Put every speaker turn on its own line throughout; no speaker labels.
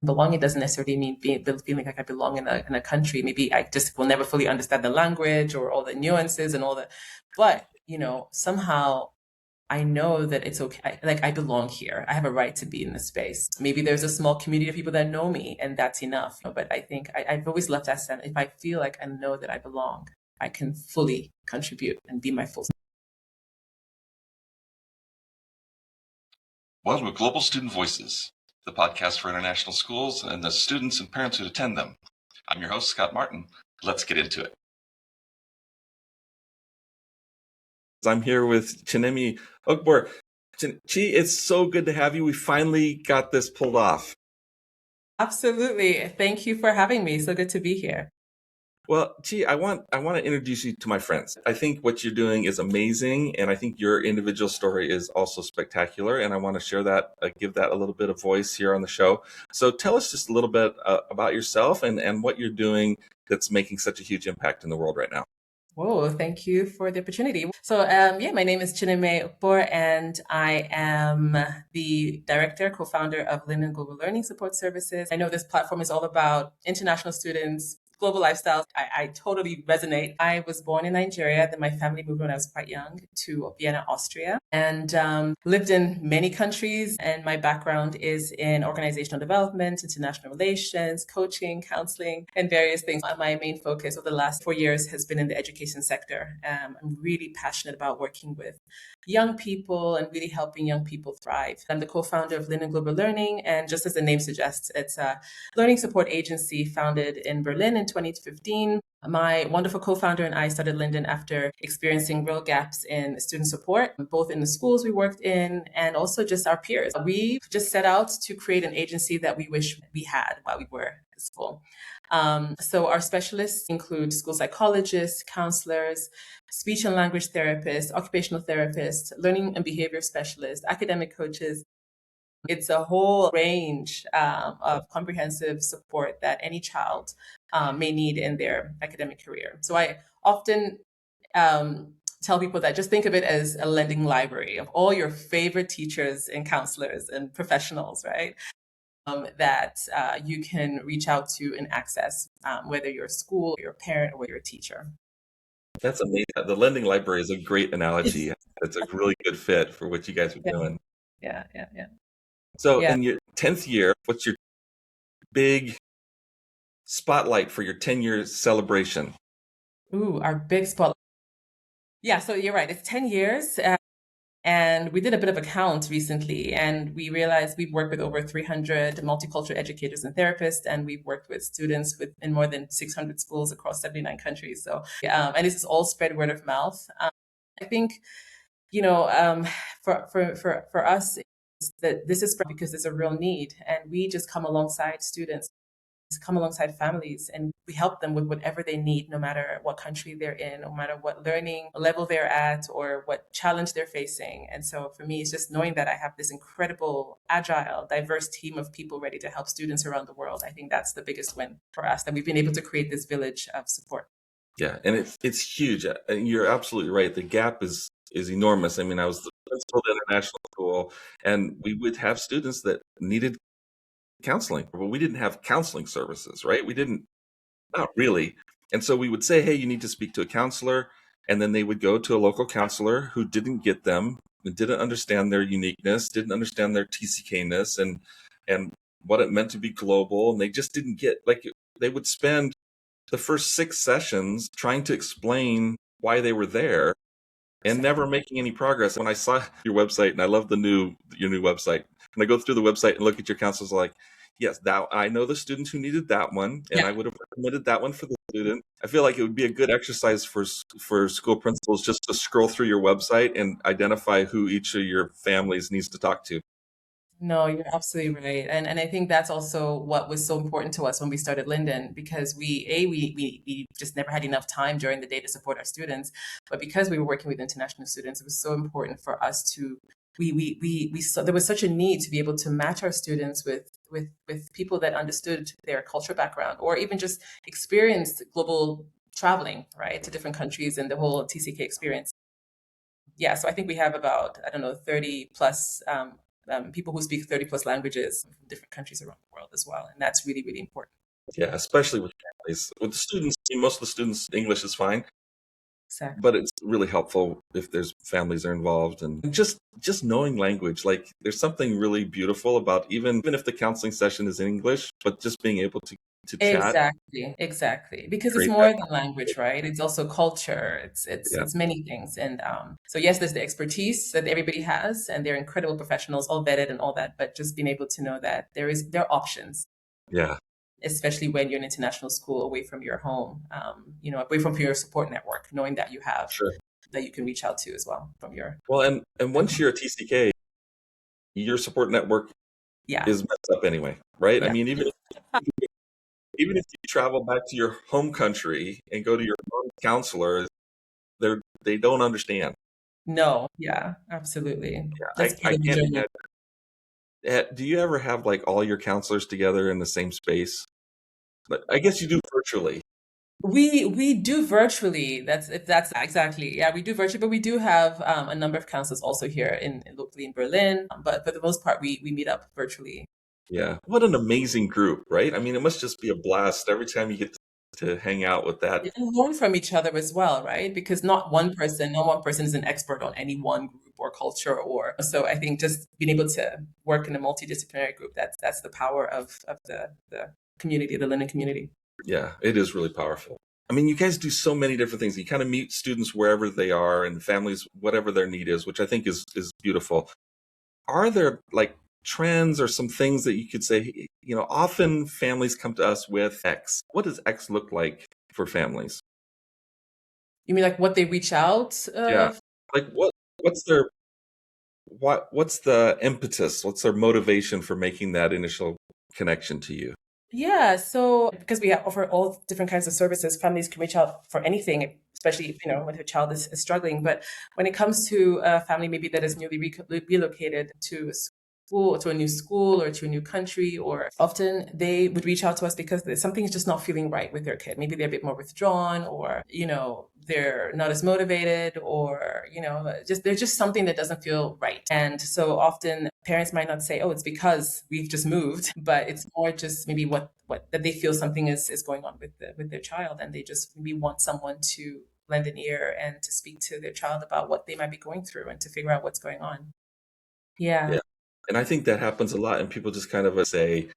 Belonging doesn't necessarily mean feeling like I belong in a country. Maybe I just will never fully understand the language or all the nuances and all the, but somehow I know that it's okay. Like I belong here. I have a right to be in this space. Maybe there's a small community of people that know me, and that's enough. But I think I've always loved that sense. If I feel like I know that I belong, I can fully contribute and be my full.
Welcome to Global Student Voices, the podcast for international schools and the students and parents who attend them. I'm your host, Scott Martin. Let's get into it. I'm here with Chineme Ugbor. Chi, it's so good to have you. We finally got this pulled off.
Absolutely. Thank you for having me. So good to be here.
Well, Chi, I want to introduce you to my friends. I think what you're doing is amazing, and I think your individual story is also spectacular, and I want to share that, give that a little bit of voice here on the show. So tell us just a little bit about yourself and what you're doing that's making such a huge impact in the world right now.
Whoa, thank you for the opportunity. So, my name is Chineme Ugbor, and I am the director, co-founder of Linden Global Learning Support Services. I know this platform is all about international students, global lifestyles. I totally resonate. I was born in Nigeria. Then my family moved when I was quite young to Vienna, Austria, and lived in many countries. And my background is in organizational development, international relations, coaching, counseling, and various things. My main focus over the last 4 years has been in the education sector. I'm really passionate about working with young people and really helping young people thrive. I'm the co-founder of Linden Global Learning, and just as the name suggests, it's a learning support agency founded in Berlin in 2015. My wonderful co-founder and I started Linden after experiencing real gaps in student support, both in the schools we worked in and also just our peers. We just set out to create an agency that we wish we had while we were at school. So our specialists include school psychologists, counselors, speech and language therapists, occupational therapists, learning and behavior specialists, academic coaches. It's a whole range of comprehensive support that any child may need in their academic career. So I often tell people that just think of it as a lending library of all your favorite teachers and counselors and professionals, right? That you can reach out to and access, whether you're a school, you're a parent, or you're a teacher.
That's amazing. The lending library is a great analogy. It's a really good fit for what you guys are doing.
Yeah.
So in your 10th year, what's your big spotlight for your 10-year celebration?
Ooh, our big spotlight. Yeah, so you're right. It's 10 years. And we did a bit of a count recently, and we realized we've worked with over 300 multicultural educators and therapists, and we've worked with students in more than 600 schools across 79 countries. So, and this is all spread word of mouth. I think, for us, that this is because there's a real need, and we just come alongside students, come alongside families, and we help them with whatever they need, no matter what country they're in, no matter what learning level they're at or what challenge they're facing. And so for me, it's just knowing that I have this incredible, agile, diverse team of people ready to help students around the world. I think that's the biggest win for us, that we've been able to create this village of support.
Yeah, and it's huge. And you're absolutely right. The gap is enormous. I mean, I was the principal at international school, and we would have students that needed counseling, but we didn't have counseling services, right? Not really. And so we would say, hey, you need to speak to a counselor. And then they would go to a local counselor who didn't get them, and didn't understand their uniqueness, didn't understand their TCK-ness and what it meant to be global. And they just didn't get, like, they would spend the first 6 sessions trying to explain why they were there and never making any progress. When I saw your website, and I love your new website, and I go through the website and look at your counselors, like, yes, I know the students who needed that one, and I would have recommended that one for the student. I feel like it would be a good exercise for school principals just to scroll through your website and identify who each of your families needs to talk to.
No, you're absolutely right. And I think that's also what was so important to us when we started Linden, because we just never had enough time during the day to support our students. But because we were working with international students, it was so important for us to, we saw there was such a need to be able to match our students with people that understood their cultural background, or even just experienced global traveling, right, to different countries and the whole TCK experience. Yeah, so I think we have about, 30 plus people who speak 30 plus languages from different countries around the world as well. And that's really, really important.
Yeah, especially with families. With the students, most of the students, English is fine,
Exactly.
but it's really helpful if there's families are involved, and just knowing language. Like there's something really beautiful about even if the counseling session is in English, but just being able to chat,
Exactly, exactly. Because it's
create
more
that.
than language, right? It's also culture.
Yeah,
It's many things. And so yes, there's the expertise that everybody has, and they're incredible professionals, all vetted and all that. But just being able to know that there are options,
yeah,
especially when you're in international school, away from your home, away from your support network, knowing that you have
sure.
that you can reach out to as well from your.
Well, and once you're a TCK, your support network
Yeah,
is messed up anyway, right? I
yeah.
mean, even if you travel back to your home country and go to your home counselor, they don't understand.
No, yeah, absolutely. That's part
I
of the
can't
journey.
imagine. Do you ever have like all your counselors together in the same space? But I guess you do virtually.
We do virtually. That's if that's exactly. Yeah, we do virtually, but we do have a number of counselors also here locally in Berlin. But for the most part, we meet up virtually.
Yeah. What an amazing group, right? I mean, it must just be a blast every time you get to hang out with that.
And learn from each other as well, right? Because no one person is an expert on any one group or culture or so. I think just being able to work in a multidisciplinary group, that's the power of the community, the Linden community.
Yeah, it is really powerful. I mean, you guys do so many different things. You kind of meet students wherever they are and families, whatever their need is, which I think is beautiful. Are there like trends or some things that you could say, often families come to us with X. What does X look like for families?
You mean like what they reach out?
Yeah. Like what's their what's the impetus? What's their motivation for making that initial connection to you?
Yeah, so because we offer all different kinds of services, families can reach out for anything, especially if, when their child is struggling. But when it comes to a family maybe that is newly relocated to a school, to a new school or to a new country, or often they would reach out to us because something is just not feeling right with their kid. Maybe they're a bit more withdrawn, or they're not as motivated, or just there's just something that doesn't feel right. And so often parents might not say, oh, it's because we've just moved, but it's more just maybe what that they feel something is going on with their child, and they just maybe want someone to lend an ear and to speak to their child about what they might be going through and to figure out what's going on. Yeah.
Yeah. And I think that happens a lot, and people just kind of say,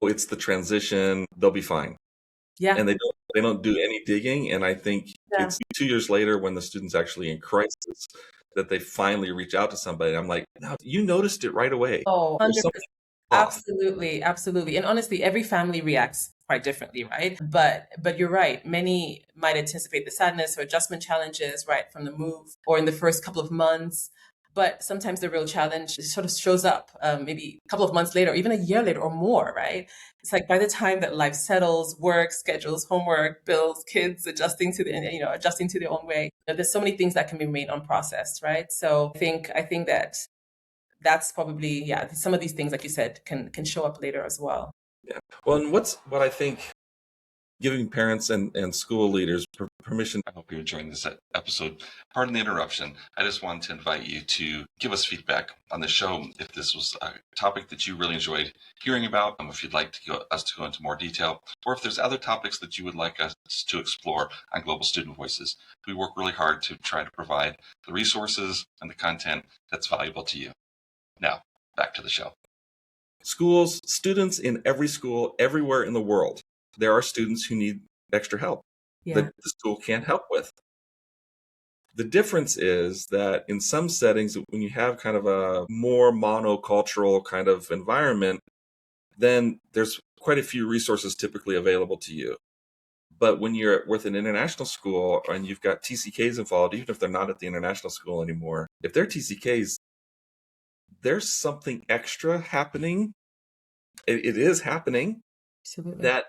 "Oh, it's the transition; they'll be fine,"
Yeah.
and they don't do any digging. And I think
Yeah.
it's 2 years later when the student's actually in crisis that they finally reach out to somebody. I'm like, "No, you noticed it right away.
Oh,
There's
100%.
something off."
Absolutely, absolutely. And honestly, every family reacts quite differently, right? But you're right. Many might anticipate the sadness or adjustment challenges, right, from the move or in the first couple of months. But sometimes the real challenge sort of shows up maybe a couple of months later, or even a year later or more, right? It's like by the time that life settles, work, schedules, homework, bills, kids adjusting to their own way. There's so many things that can be remain unprocessed, right? So I think that that's probably, yeah, some of these things, like you said, can show up later as well.
Yeah. Well, and what I think giving parents and school leaders permission. I hope you're enjoying this episode. Pardon the interruption. I just wanted to invite you to give us feedback on the show if this was a topic that you really enjoyed hearing about, if you'd like us to go into more detail, or if there's other topics that you would like us to explore on Global Student Voices. We work really hard to try to provide the resources and the content that's valuable to you. Now, back to the show. Schools, students in every school, everywhere in the world, there are students who need extra help
Yeah,
that the school can't help with. The difference is that in some settings, when you have kind of a more monocultural kind of environment, then there's quite a few resources typically available to you. But when you're with an international school and you've got TCKs involved, even if they're not at the international school anymore, if they're TCKs, there's something extra happening. It is happening
absolutely.
that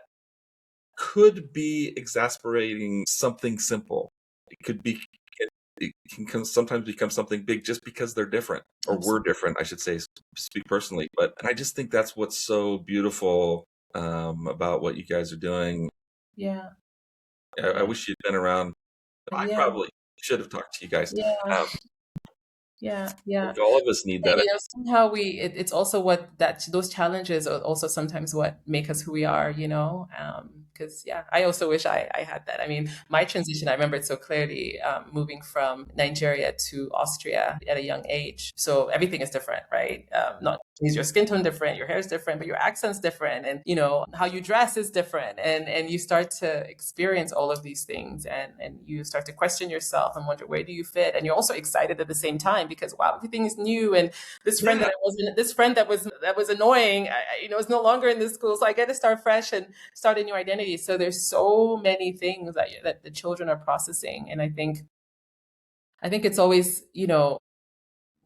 could be exasperating something simple. It can sometimes become something big just because they're different, or we're different, I should say, speak personally. But I just think that's what's so beautiful about what you guys are doing.
Yeah,
I
yeah,
wish you'd been around. I
yeah,
probably should have talked to you guys.
yeah,
Um,
Yeah.
Like, all of us need
And,
that.
somehow it's also what that those challenges are also sometimes what make us who we are, because yeah, I also wish I had that. I mean, my transition, I remember it so clearly, moving from Nigeria to Austria at a young age. So everything is different, right? Not is your skin tone different, your hair is different, but your accent's different, and how you dress is different, and you start to experience all of these things, and you start to question yourself and wonder, where do you fit? And you're also excited at the same time because wow, everything is new, and
Yeah.
this friend that was annoying, is no longer in this school, so I get to start fresh and start a new identity. So there's so many things that the children are processing, and I think it's always,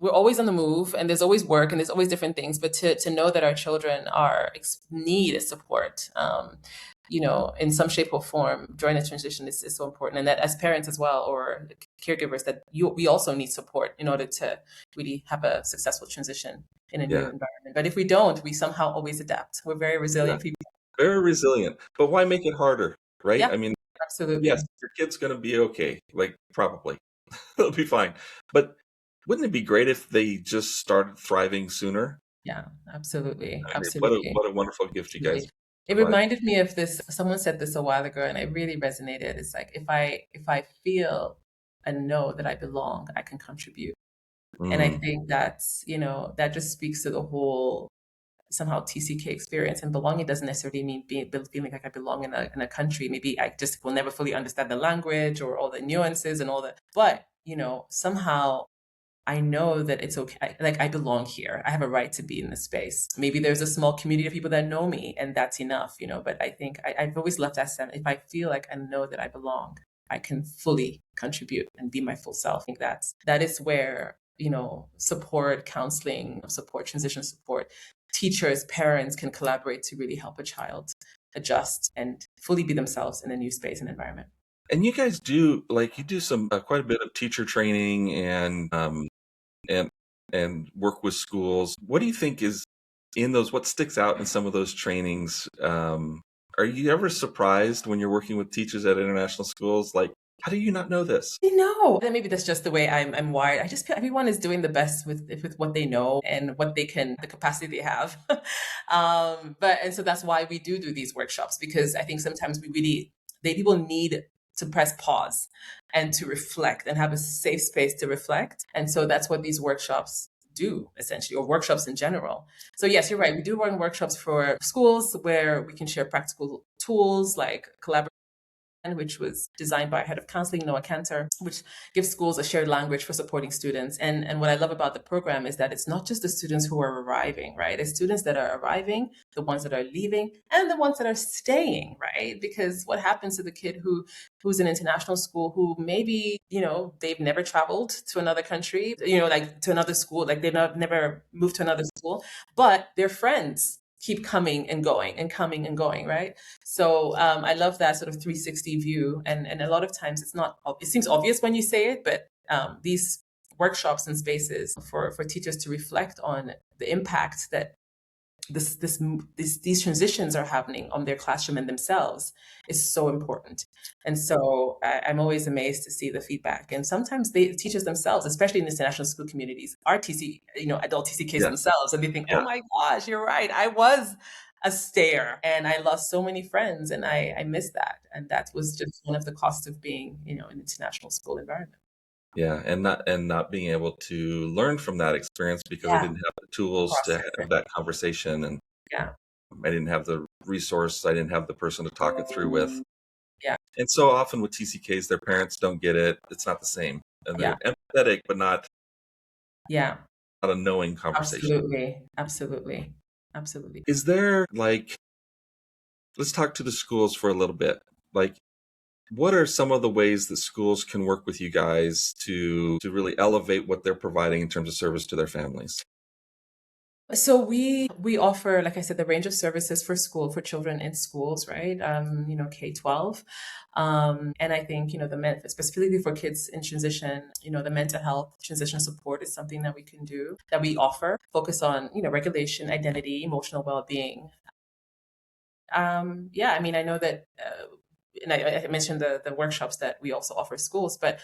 we're always on the move, and there's always work, and there's always different things, but to know that our children need support, in some shape or form during the transition is so important. And that as parents as well, or caregivers, that we also need support in order to really have a successful transition in a new
Yeah.
environment. But if we don't, we somehow always adapt. We're very
Yeah.
resilient people.
Very resilient. But why make it harder, right?
Yeah,
I mean, yes,
absolutely.
your kid's going to be okay. Like, probably. They'll be fine. But wouldn't it be great if they just started thriving sooner?
Yeah, absolutely.
I mean,
Absolutely.
what a wonderful gift you guys
Absolutely. It
provide.
reminded me of this. Someone said this a while ago, and it really resonated. It's like, if I feel and know that I belong, I can contribute. And I
Mm.
think that just speaks to the whole somehow TCK experience. And belonging doesn't necessarily mean feeling like I belong in a country. Maybe I just will never fully understand the language or all the nuances and all that. But somehow I know that it's okay. Like, I belong here. I have a right to be in this space. Maybe there's a small community of people that know me, and that's enough. But I think I've always left that sense. If I feel like I know that I belong, I can fully contribute and be my full self. I think that is where support, counseling, support, transition support, teachers, parents can collaborate to really help a child adjust and fully be themselves in a new space and environment.
And you guys you do some quite a bit of teacher training and and work with schools. What do you think is in those? What sticks out in some of those trainings? Are you ever surprised when you're working with teachers at international schools? Like, how do you not know this?
No, then maybe that's just the way I'm wired. I just feel everyone is doing the best with what they know and what they can, the capacity they have. And so that's why we do these workshops, because I think sometimes people need to press pause and to reflect and have a safe space to reflect. And so that's what these workshops do, essentially, or workshops in general. So yes, you're right. We do run workshops for schools where we can share practical tools like collaboration, which was designed by our head of counseling, Noah Cantor, which gives schools a shared language for supporting students. And what I love about the program is that it's not just the students who are arriving, right? It's students that are arriving, the ones that are leaving, and the ones that are staying, right? Because what happens to the kid who's in international school, who maybe, they've never traveled to another country, like to another school, like they've never moved to another school, but their friends keep coming and going and coming and going, right? So I love that sort of 360 view, and a lot of times it seems obvious when you say it, but these workshops and spaces for teachers to reflect on the impact that these transitions are happening on their classroom and themselves is so important. And so I'm always amazed to see the feedback. And sometimes the teachers themselves, especially in international school communities, are adult TCKs
Yeah,
themselves, and they think, oh
yeah,
my gosh, you're right. I was a stayer and I lost so many friends, and I miss that. And that was just one of the costs of being, an international school environment.
yeah, and not being able to learn from that experience because I
Yeah,
didn't have the tools to
process
have
it.
that conversation, and
Yeah,
I didn't have the resource. I didn't have the person to talk it through with.
yeah,
And so often with TCKs, their parents don't get it. It's not the same, and they're
yeah,
empathetic, but
yeah.
not a knowing conversation.
Absolutely, absolutely, absolutely.
Is there let's talk to the schools for a little bit. Like, what are some of the ways that schools can work with you guys to really elevate what they're providing in terms of service to their families?
So we offer, like I said, the range of services for children in schools, right? K-12. And I think, specifically for kids in transition, the mental health transition support is something that we can do, that we offer, focus on, regulation, identity, emotional well-being. Yeah, I mean, I know that, and I mentioned the workshops that we also offer schools, but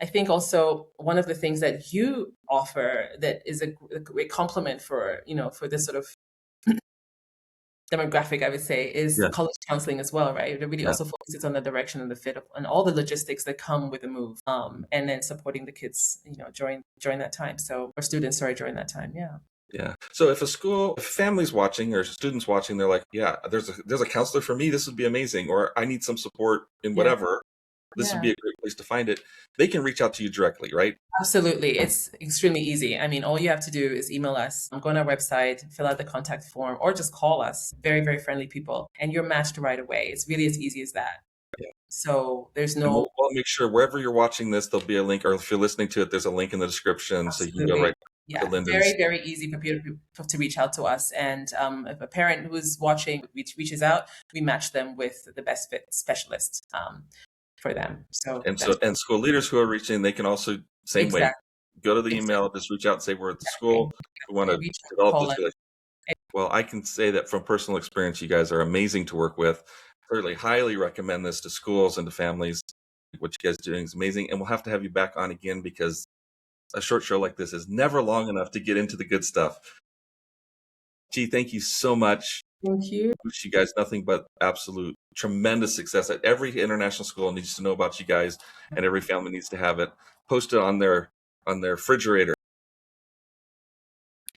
I think also one of the things that you offer that is a great complement for, for this sort of demographic, I would say, is
Yeah,
college counseling as well, right? It really
yeah,
also focuses on the direction and the fit of, and all the logistics that come with the move, and then supporting the kids, during that time. So, or students, sorry, during that time. Yeah.
yeah. So if families watching or students watching, they're like, yeah, there's a counselor for me. This would be amazing, or I need some support in
Yeah.
whatever. This would
Yeah.
be a great place to find it. They can reach out to you directly, right?
Absolutely. It's extremely easy. I mean, all you have to do is email us, go on our website, fill out the contact form, or just call us. Very, very friendly people, and you're matched right away. It's really as easy as that.
Yeah.
So there's
And
no,
we'll make sure wherever you're watching this, there'll be a link, or if you're listening to it, there's a link in the description, so you can go
absolutely.
right to
Yeah,
Linden's.
very, very easy for people to reach out to us. And if a parent who's watching reaches out, we match them with the best fit specialist for them. So
And
that's
school leaders who are reaching, they can also same way.
exactly,
Go to the
exactly.
email, just reach out and say we're at the school. We want
They
to
reach out,
develop
call
this
us.
relationship. Well, I can say that from personal experience, you guys are amazing to work with. Certainly highly recommend this to schools and to families. What you guys are doing is amazing. And we'll have to have you back on again because a short show like this is never long enough to get into the good stuff. Gee, thank you so much.
Thank you.
Wish you guys nothing but absolute tremendous success. At every international school needs to know about you guys, and every family needs to have it posted on their refrigerator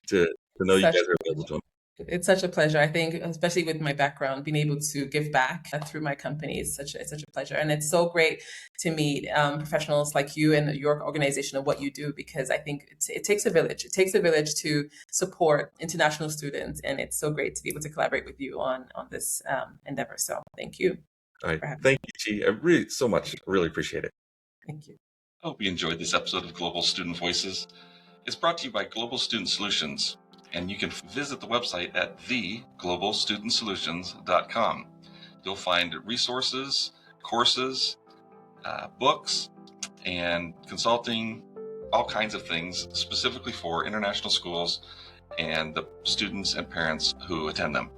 to know you
Such
guys are
a
available
pleasure.
to them.
It's such a pleasure. I think, especially with my background, being able to give back through my company is such a pleasure, and it's so great to meet professionals like you and your organization and what you do, because I think it takes a village. It takes a village to support international students, and it's so great to be able to collaborate with you on this endeavor. So, thank you
All right.
for having me.
Thank you, Chi. I really so much. I really appreciate it.
Thank you.
I hope you enjoyed this episode of Global Student Voices. It's brought to you by Global Student Solutions, and you can visit the website at theglobalstudentsolutions.com. You'll find resources, courses, books, and consulting, all kinds of things specifically for international schools and the students and parents who attend them.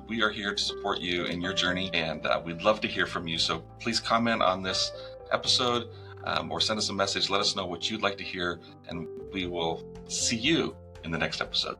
We are here to support you in your journey, and we'd love to hear from you. So please comment on this episode or send us a message. Let us know what you'd like to hear, and we will see you in the next episode.